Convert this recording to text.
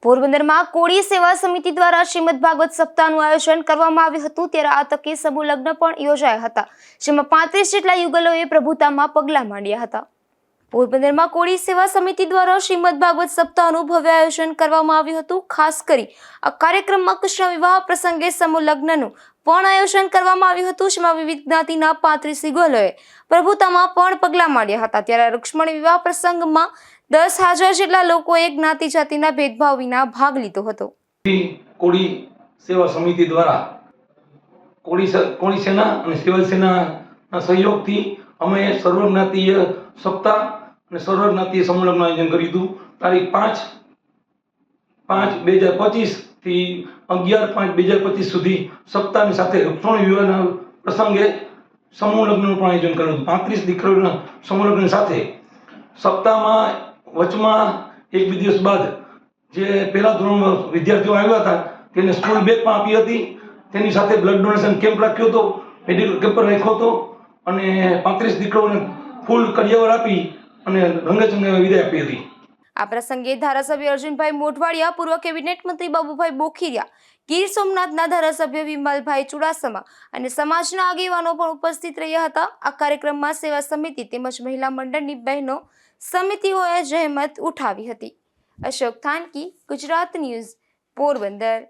પોરબંદરમાં કોળી સેવા સમિતિ દ્વારા શ્રીમદ ભાગવત સપ્તાહનું આયોજન કરવામાં આવ્યું હતું। ત્યારે આ તકે સમૂહ લગ્ન પણ યોજાયા હતા, જેમાં 35 જેટલા યુગલોએ પ્રભુતામાં પગલાં માંડ્યા હતા। પોરબંદરમાં કોળી સેવા સમિતિ દ્વારા શ્રીમદ ભાગવત સપ્તાહનું ભવ્ય આયોજન કરવામાં આવ્યું હતું। ખાસ કરી આ કાર્યક્રમમાં કૃષ્ણ વિવાહ પ્રસંગે સમૂહ લગ્નનું પણ આયોજન કરવામાં આવ્યું હતું, જેમાં વિવિધ જ્ઞાતિના 35 યુગલોએ પ્રભુતામાં પણ પગલાં માંડ્યા હતા। ત્યારે રૂક્ષ્મણી વિવાહ પ્રસંગમાં 10,000 જેટલા લોકોએ જ્ઞાતિ જાતિના ભેદભાવ વિના ભાગ લીધો હતો। કોળી સેવા સમિતિ દ્વારા કોળી સેના અને સિવિલ સેનાના સહયોગથી અમે સર્વજ્ઞાતીય સપ્તાહ અને સર્વજ્ઞાતીય સંમેલનનું આયોજન કર્યું હતું। તારીખ 5/5/2025 થી 11/5/2025 સુધી સપ્તાહની સાથે રૂક્ષ્મણી વિવાહના પ્રસંગે સમૂહ લગ્નનું પણ આયોજન કર્યું હતું। 35 દીકરીઓના સમૂહ લગ્ન સાથે સપ્તાહમાં વચમાં એક બે દિવસ બાદ જે પહેલા ધોરણમાં વિદ્યાર્થીઓ આવ્યા હતા તેને સ્કૂલ બેગ પણ આપી હતી। તેની સાથે બ્લડ ડોનેશન કેમ્પ રાખ્યો હતો, મેડિકલ કેમ્પ રાખ્યો હતો અને 35 દીકરીઓને ફૂલ કરિયાવર આપી અને રંગચંગે વિદાય આપી હતી। આ પ્રસંગે ધારાસભ્ય અર્જુનભાઈ મોઢવાડિયા, પૂર્વ કેબિનેટ મંત્રી બાબુભાઈ બોખીરિયા, ગીર સોમનાથના ધારાસભ્ય વિમલભાઈ ચુડાસમા અને સમાજના આગેવાનો પણ ઉપસ્થિત રહ્યા હતા। આ કાર્યક્રમમાં સેવા સમિતિ તેમજ મહિલા મંડળની બહેનો સમિતિઓએ જહેમત ઉઠાવી હતી। અશોક થાનકી, ગુજરાત ન્યૂઝ, પોરબંદર।